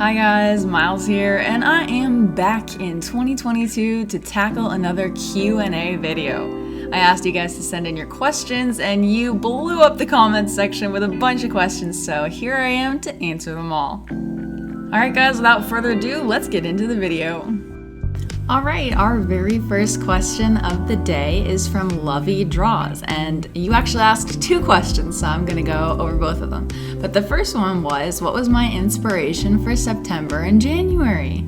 Hi guys, Miles here, and I am back in 2022 to tackle another Q&A video. I asked you guys to send in your questions, and you blew up the comments section with a bunch of questions, so here I am to answer them all. Alright guys, without further ado, let's get into the video. Alright, our very first question of the day is from Lovey Draws, and you actually asked two questions, so I'm going to go over both of them. But the first one was, what was my inspiration for September and January?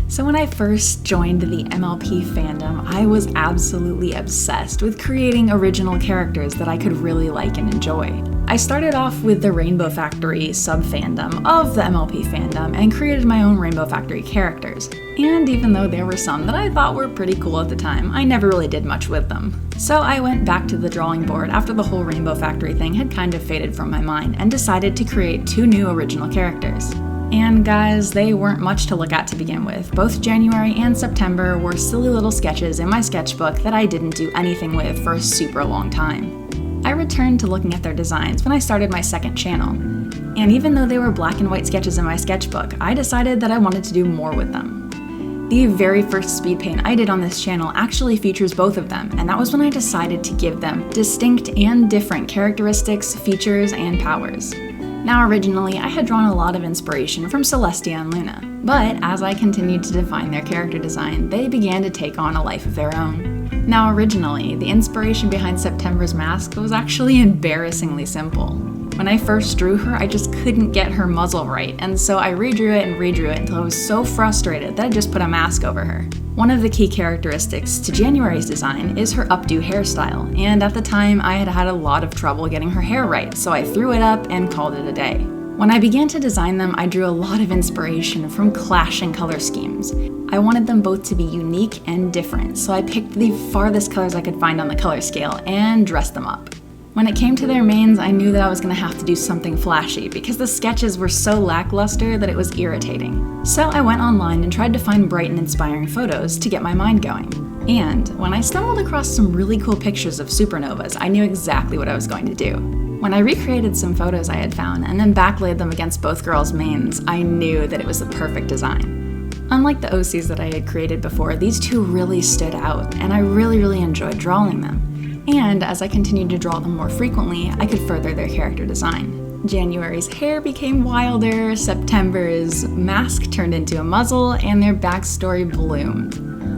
So when I first joined the MLP fandom, I was absolutely obsessed with creating original characters that I could really like and enjoy. I started off with the Rainbow Factory sub-fandom of the MLP fandom and created my own Rainbow Factory characters. And even though there were some that I thought were pretty cool at the time, I never really did much with them. So I went back to the drawing board after the whole Rainbow Factory thing had kind of faded from my mind and decided to create two new original characters. And guys, they weren't much to look at to begin with. Both January and September were silly little sketches in my sketchbook that I didn't do anything with for a super long time. I returned to looking at their designs when I started my second channel. And even though they were black and white sketches in my sketchbook, I decided that I wanted to do more with them. The very first speed paint I did on this channel actually features both of them, and that was when I decided to give them distinct and different characteristics, features, and powers. Now originally, I had drawn a lot of inspiration from Celestia and Luna, but as I continued to define their character design, they began to take on a life of their own. Now originally, the inspiration behind September's mask was actually embarrassingly simple. When I first drew her, I just couldn't get her muzzle right, and so I redrew it until I was so frustrated that I just put a mask over her. One of the key characteristics to January's design is her updo hairstyle, and at the time I had had a lot of trouble getting her hair right, so I threw it up and called it a day. When I began to design them, I drew a lot of inspiration from clashing color schemes. I wanted them both to be unique and different, so I picked the farthest colors I could find on the color scale and dressed them up. When it came to their manes, I knew that I was going to have to do something flashy because the sketches were so lackluster that it was irritating. So I went online and tried to find bright and inspiring photos to get my mind going. And when I stumbled across some really cool pictures of supernovas, I knew exactly what I was going to do. When I recreated some photos I had found and then backlayed them against both girls' manes, I knew that it was the perfect design. Unlike the OCs that I had created before, these two really stood out, and I really enjoyed drawing them. And as I continued to draw them more frequently, I could further their character design. January's hair became wilder, September's mask turned into a muzzle, and their backstory bloomed.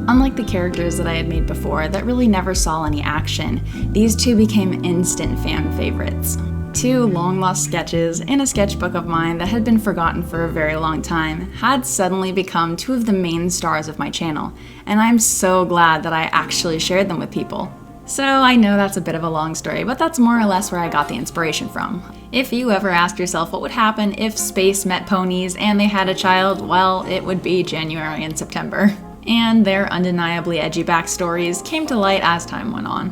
Unlike the characters that I had made before that really never saw any action, these two became instant fan favorites. Two long-lost sketches in a sketchbook of mine that had been forgotten for a very long time had suddenly become two of the main stars of my channel, and I'm so glad that I actually shared them with people. So I know that's a bit of a long story, but that's more or less where I got the inspiration from. If you ever asked yourself what would happen if space met ponies and they had a child, well, it would be January and September. And their undeniably edgy backstories came to light as time went on.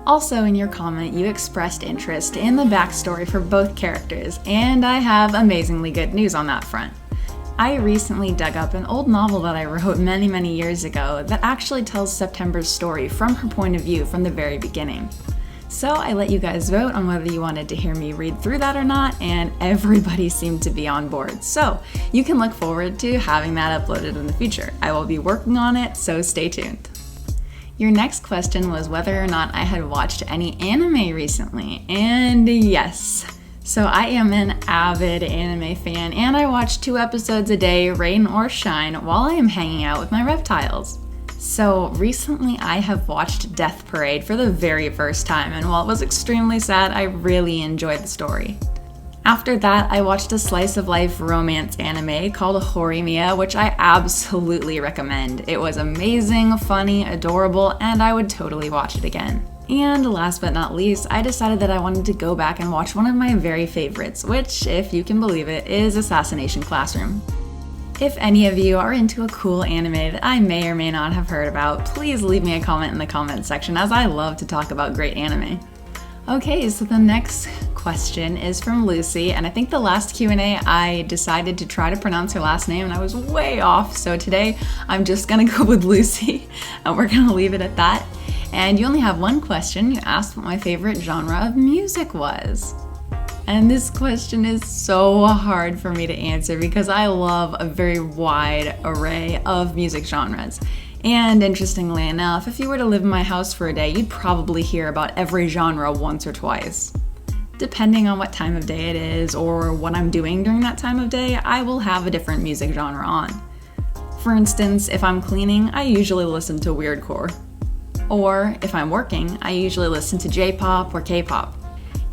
Also in your comment, you expressed interest in the backstory for both characters, and I have amazingly good news on that front. I recently dug up an old novel that I wrote many years ago that actually tells September's story from her point of view from the very beginning. So I let you guys vote on whether you wanted to hear me read through that or not, and everybody seemed to be on board. So you can look forward to having that uploaded in the future. I will be working on it, so stay tuned. Your next question was whether or not I had watched any anime recently, and yes. So I am an avid anime fan, and I watch 2 episodes a day, rain or shine, while I am hanging out with my reptiles. So recently I have watched Death Parade for the very first time, and while it was extremely sad, I really enjoyed the story. After that, I watched a slice of life romance anime called Horimiya, which I absolutely recommend. It was amazing, funny, adorable, and I would totally watch it again. And last but not least, I decided that I wanted to go back and watch one of my very favorites, which, if you can believe it, is Assassination Classroom. If any of you are into a cool anime that I may or may not have heard about, please leave me a comment in the comments section, as I love to talk about great anime. Okay, so the next question is from Lucy, and I think the last Q&A I decided to try to pronounce her last name and I was way off, so today I'm just gonna go with Lucy, and we're gonna leave it at that. And you only have one question. You asked what my favorite genre of music was. And this question is so hard for me to answer because I love a very wide array of music genres. And interestingly enough, if you were to live in my house for a day, you'd probably hear about every genre once or twice. Depending on what time of day it is or what I'm doing during that time of day, I will have a different music genre on. For instance, if I'm cleaning, I usually listen to weirdcore. Or if I'm working, I usually listen to J-pop or K-pop.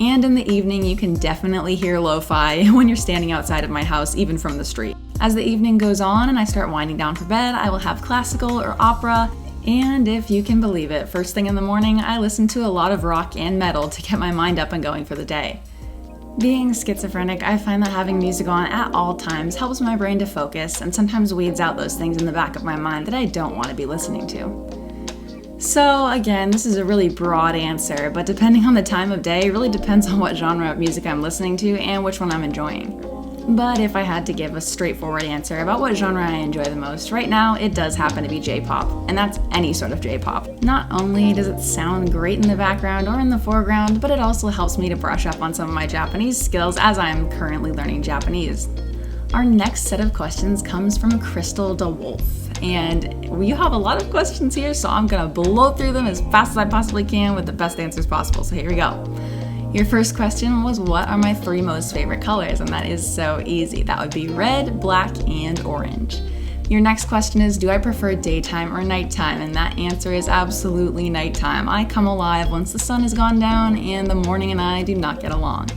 And in the evening, you can definitely hear lo-fi when you're standing outside of my house, even from the street. As the evening goes on and I start winding down for bed, I will have classical or opera. And if you can believe it, first thing in the morning, I listen to a lot of rock and metal to get my mind up and going for the day. Being schizophrenic, I find that having music on at all times helps my brain to focus and sometimes weeds out those things in the back of my mind that I don't want to be listening to. So again, this is a really broad answer, but depending on the time of day, it really depends on what genre of music I'm listening to and which one I'm enjoying. But if I had to give a straightforward answer about what genre I enjoy the most, right now it does happen to be J-pop, and that's any sort of J-pop. Not only does it sound great in the background or in the foreground, but it also helps me to brush up on some of my Japanese skills as I'm currently learning Japanese. Our next set of questions comes from Crystal DeWolf. And you have a lot of questions here, so I'm gonna blow through them as fast as I possibly can with the best answers possible. So here we go. Your first question was, what are my 3 most favorite colors? And that is so easy. That would be red, black, and orange. Your next question is, do I prefer daytime or nighttime? And that answer is absolutely nighttime. I come alive once the sun has gone down, and the morning and I do not get along.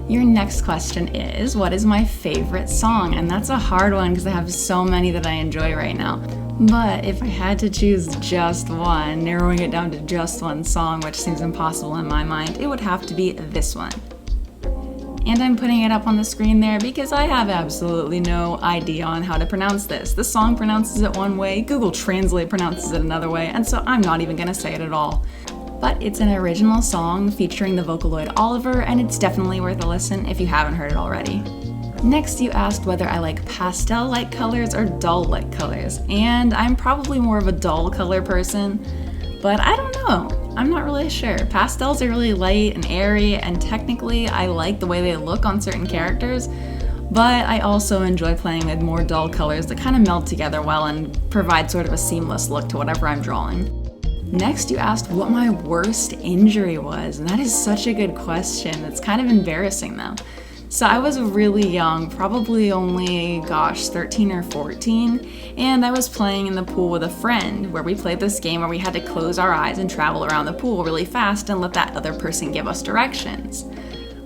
Your next question is, what is my favorite song? And that's a hard one because I have so many that I enjoy right now. But if I had to choose just one, narrowing it down to just one song, which seems impossible in my mind, it would have to be this one. And I'm putting it up on the screen there because I have absolutely no idea on how to pronounce this. The song pronounces it one way, Google Translate pronounces it another way, and so I'm not even gonna say it at all. But it's an original song featuring the Vocaloid Oliver, and it's definitely worth a listen if you haven't heard it already. Next, you asked whether I like pastel-like colors or dull-like colors, and I'm probably more of a dull color person, but I don't know. I'm not really sure. Pastels are really light and airy, and technically I like the way they look on certain characters, but I also enjoy playing with more dull colors that kind of meld together well and provide sort of a seamless look to whatever I'm drawing. Next, you asked what my worst injury was, and that is such a good question. It's kind of embarrassing though. So I was really young, probably only, 13 or 14, and I was playing in the pool with a friend where we played this game where we had to close our eyes and travel around the pool really fast and let that other person give us directions.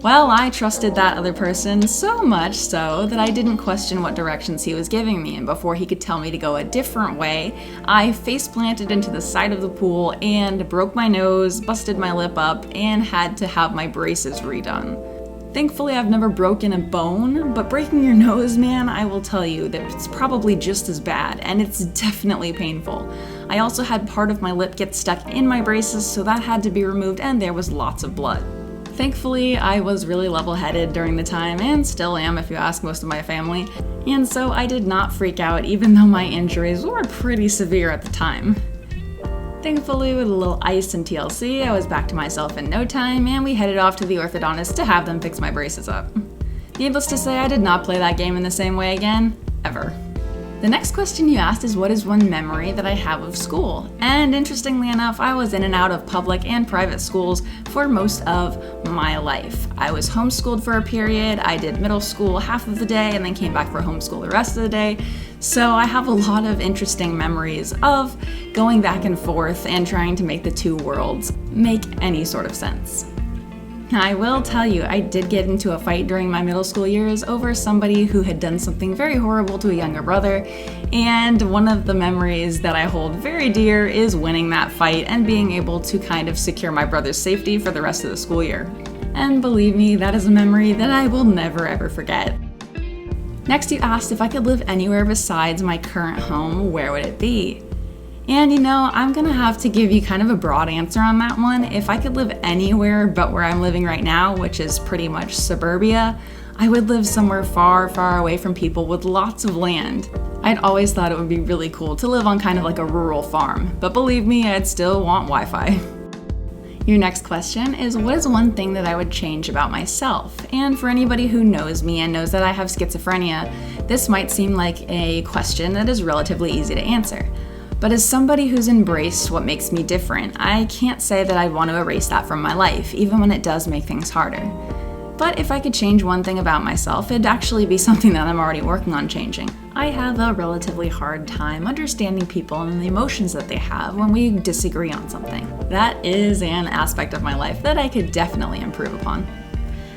Well, I trusted that other person so much so that I didn't question what directions he was giving me, and before he could tell me to go a different way, I face planted into the side of the pool and broke my nose, busted my lip up, and had to have my braces redone. Thankfully, I've never broken a bone, but breaking your nose, man, I will tell you that it's probably just as bad, and it's definitely painful. I also had part of my lip get stuck in my braces, so that had to be removed, and there was lots of blood. Thankfully, I was really level-headed during the time, and still am if you ask most of my family, and so I did not freak out even though my injuries were pretty severe at the time. Thankfully, with a little ice and TLC, I was back to myself in no time, and we headed off to the orthodontist to have them fix my braces up. Needless to say, I did not play that game in the same way again, ever. The next question you asked is, what is one memory that I have of school? And interestingly enough, I was in and out of public and private schools for most of my life. I was homeschooled for a period, I did middle school half of the day, and then came back for homeschool the rest of the day. So I have a lot of interesting memories of going back and forth and trying to make the two worlds make any sort of sense. I will tell you, I did get into a fight during my middle school years over somebody who had done something very horrible to a younger brother, and one of the memories that I hold very dear is winning that fight and being able to kind of secure my brother's safety for the rest of the school year. And believe me, that is a memory that I will never ever forget. Next, you asked if I could live anywhere besides my current home, where would it be? And you know, I'm gonna have to give you kind of a broad answer on that one. If I could live anywhere but where I'm living right now, which is pretty much suburbia, I would live somewhere far, far away from people with lots of land. I'd always thought it would be really cool to live on kind of like a rural farm, but believe me, I'd still want Wi-Fi. Your next question is, what is one thing that I would change about myself? And for anybody who knows me and knows that I have schizophrenia, this might seem like a question that is relatively easy to answer. But as somebody who's embraced what makes me different, I can't say that I want to erase that from my life, even when it does make things harder. But if I could change one thing about myself, it'd actually be something that I'm already working on changing. I have a relatively hard time understanding people and the emotions that they have when we disagree on something. That is an aspect of my life that I could definitely improve upon.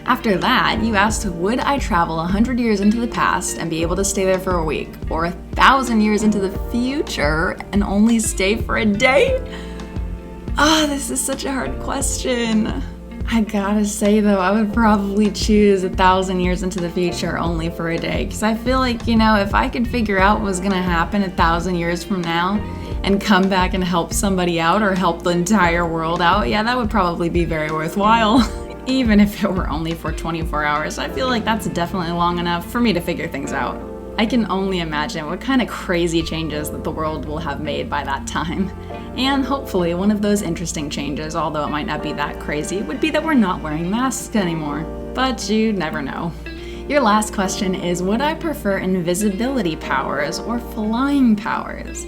After that, you asked, would I travel 100 years into the past and be able to stay there for a week, or 1,000 years into the future and only stay for a day? This is such a hard question. I gotta say though, I would probably choose 1,000 years into the future only for a day, because I feel like, if I could figure out what was gonna happen 1,000 years from now and come back and help somebody out or help the entire world out, yeah, that would probably be very worthwhile. Even if it were only for 24 hours, I feel like that's definitely long enough for me to figure things out. I can only imagine what kind of crazy changes that the world will have made by that time. And hopefully one of those interesting changes, although it might not be that crazy, would be that we're not wearing masks anymore. But you never know. Your last question is, would I prefer invisibility powers or flying powers?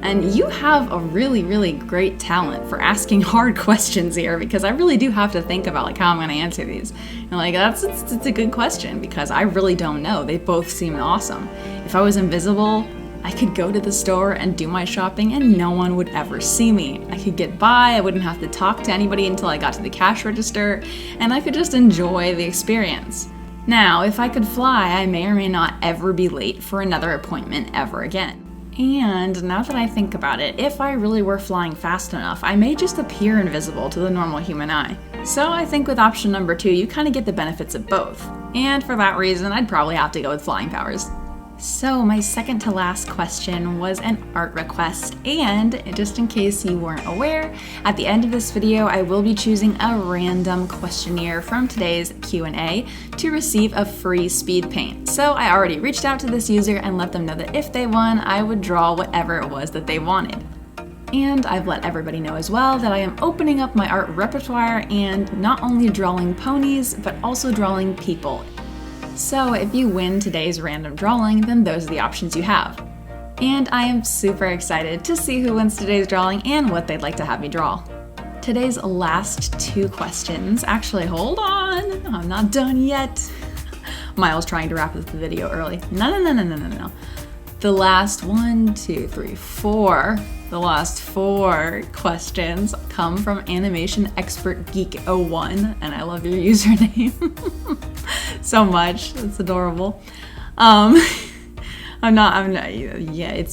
And you have a really, really great talent for asking hard questions here, because I really do have to think about how I'm going to answer these. And it's a good question, because I really don't know. They both seem awesome. If I was invisible, I could go to the store and do my shopping and no one would ever see me. I could get by, I wouldn't have to talk to anybody until I got to the cash register, and I could just enjoy the experience. Now, if I could fly, I may or may not ever be late for another appointment ever again. And now that I think about it, if I really were flying fast enough, I may just appear invisible to the normal human eye. So I think with option number 2, you kind of get the benefits of both. And for that reason, I'd probably have to go with flying powers. So my second to last question was an art request, and just in case you weren't aware, at the end of this video I will be choosing a random questionnaire from today's Q&A to receive a free speed paint. So I already reached out to this user and let them know that if they won, I would draw whatever it was that they wanted. And I've let everybody know as well that I am opening up my art repertoire and not only drawing ponies, but also drawing people. So if you win today's random drawing, then those are the options you have. And I am super excited to see who wins today's drawing and what they'd like to have me draw. Today's last 2 questions, actually hold on, I'm not done yet. Miles trying to wrap up the video early. No. The last 4 questions come from Animation Expert Geek 01, and I love your username so much. It's adorable. It's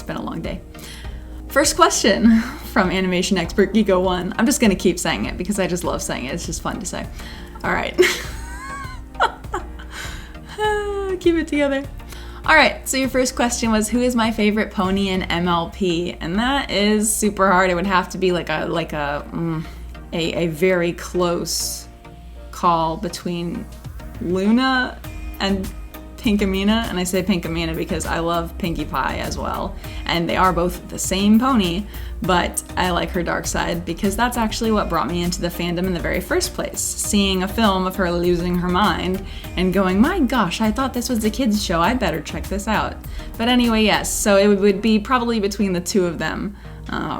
been a long day. First question from Animation Expert Geek 01. I'm just gonna keep saying it because I just love saying it. It's just fun to say. All right. Keep it together. All right, so your first question was, who is my favorite pony in MLP? And that is super hard. It would have to be a very close call between Luna and Pinkamena, and I say Pinkamena because I love Pinkie Pie as well, and they are both the same pony, but I like her dark side because that's actually what brought me into the fandom in the very first place. Seeing a film of her losing her mind and going, my gosh, I thought this was a kids show, I better check this out. But anyway, yes, so it would be probably between the 2 of them.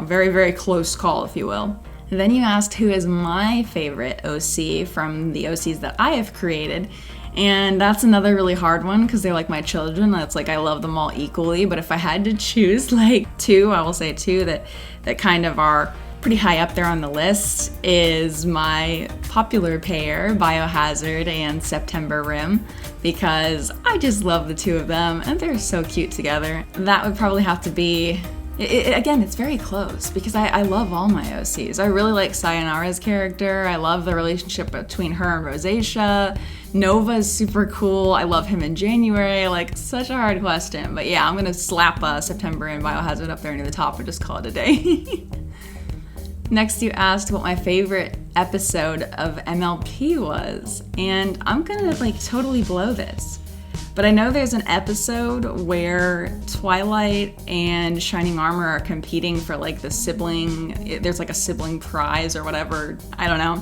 Very, very close call, if you will. And then you asked who is my favorite OC from the OCs that I have created. And that's another really hard one because they're like my children. That's I love them all equally. But if I had to choose 2, I will say 2 that kind of are pretty high up there on the list is my popular pair, Biohazard and September Rim, because I just love the 2 of them and they're so cute together. That would probably have to be... Again, it's very close because I love all my OCs. I really like Sayonara's character. I love the relationship between her and Rosacea. Nova's super cool. I love him in January. Such a hard question. But yeah, I'm gonna slap September and Biohazard up there near the top and just call it a day. Next, you asked what my favorite episode of MLP was. And I'm gonna totally blow this. But I know there's an episode where Twilight and Shining Armor are competing for like the sibling, there's like a sibling prize or whatever, I don't know.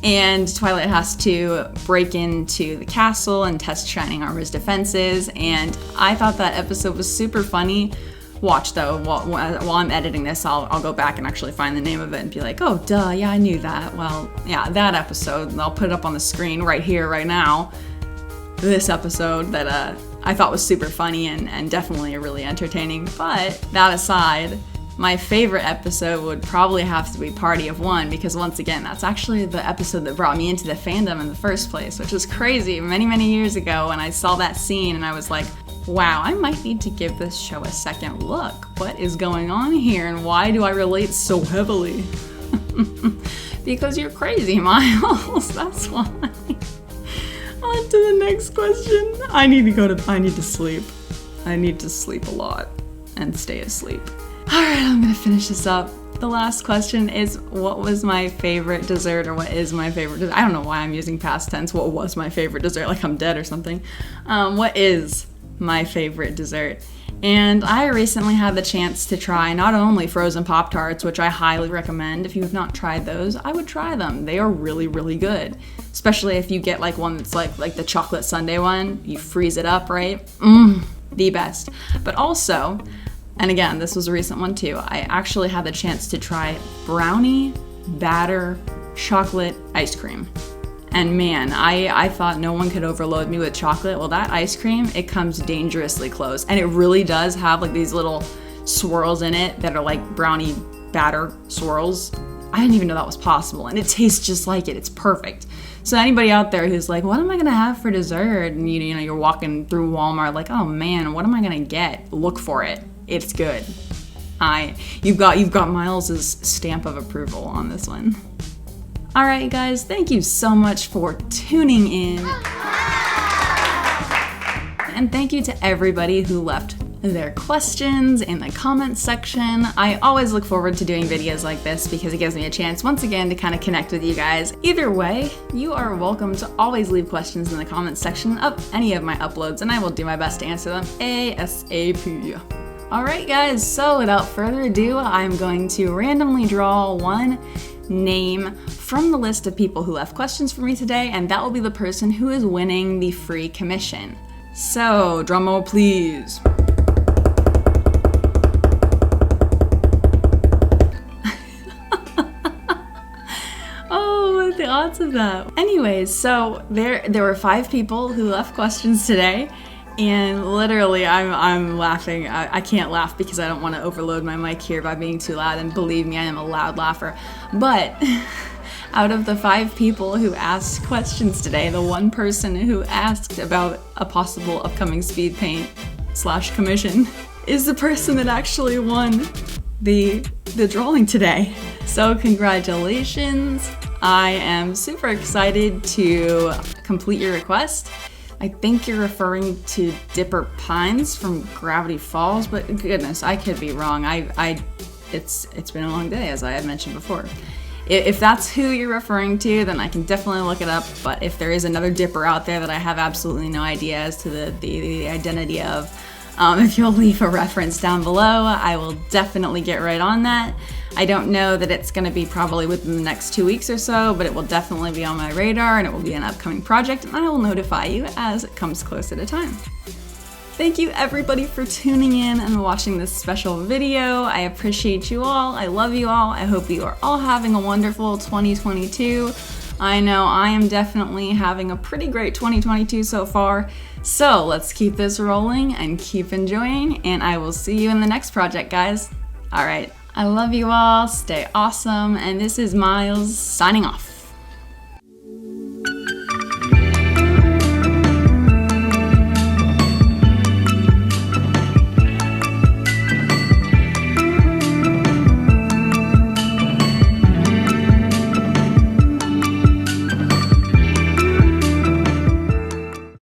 And Twilight has to break into the castle and test Shining Armor's defenses, and I thought that episode was super funny. Watch though, while I'm editing this, I'll go back and actually find the name of it and be like, oh duh, yeah, I knew that. Well, yeah, that episode, I'll put it up on the screen right here, right now. This episode that I thought was super funny and definitely really entertaining. But that aside, my favorite episode would probably have to be Party of One, because once again, that's actually the episode that brought me into the fandom in the first place, which was crazy many years ago when I saw that scene and I was like, wow, I might need to give this show a second look. What is going on here and why do I relate so heavily? Because you're crazy, Miles, that's why. On to the next question. I need to sleep. I need to sleep a lot and stay asleep. Alright, I'm gonna finish this up. The last question is, what was my favorite dessert, or what is my favorite dessert? I don't know why I'm using past tense. What was my favorite dessert? Like I'm dead or something. What is my favorite dessert? And I recently had the chance to try not only frozen Pop-Tarts, which I highly recommend. If you have not tried those, I would try them. They are really good. Especially if you get like one that's like the chocolate sundae one. You freeze it up, right? The best. But also, and again, this was a recent one too, I actually had the chance to try brownie batter chocolate ice cream. And man, I thought no one could overload me with chocolate. Well, that ice cream, it comes dangerously close. And it really does have like these little swirls in it that are like brownie batter swirls. I didn't even know that was possible. And it tastes just like it. It's perfect. So anybody out there who's like, what am I gonna have for dessert? And you know, you're walking through Walmart like, oh man, what am I gonna get? Look for it. It's good. You've got Miles's stamp of approval on this one. All right, guys, thank you so much for tuning in. And thank you to everybody who left their questions in the comments section. I always look forward to doing videos like this because it gives me a chance once again to kind of connect with you guys. Either way, you are welcome to always leave questions in the comments section of any of my uploads, and I will do my best to answer them ASAP. Alright guys, so without further ado, I'm going to randomly draw one name from the list of people who left questions for me today, and that will be the person who is winning the free commission. So, drum roll please. Oh, what are the odds of that? Anyways, so there were 5 people who left questions today. And literally, I'm laughing. I can't laugh because I don't want to overload my mic here by being too loud. And believe me, I am a loud laugher. But out of the 5 people who asked questions today, the one person who asked about a possible upcoming speed paint / commission is the person that actually won the drawing today. So congratulations. I am super excited to complete your request. I think you're referring to Dipper Pines from Gravity Falls, but goodness, I could be wrong. It's been a long day, as I had mentioned before. If that's who you're referring to, then I can definitely look it up, but if there is another Dipper out there that I have absolutely no idea as to the identity of, if you'll leave a reference down below, I will definitely get right on that. I don't know that it's going to be probably within the next 2 weeks or so, but it will definitely be on my radar and it will be an upcoming project, and I will notify you as it comes closer to time. Thank you everybody for tuning in and watching this special video. I appreciate you all. I love you all. I hope you are all having a wonderful 2022. I know I am definitely having a pretty great 2022 so far. So let's keep this rolling and keep enjoying, and I will see you in the next project, guys. All right. I love you all. Stay awesome. And this is Miles signing off.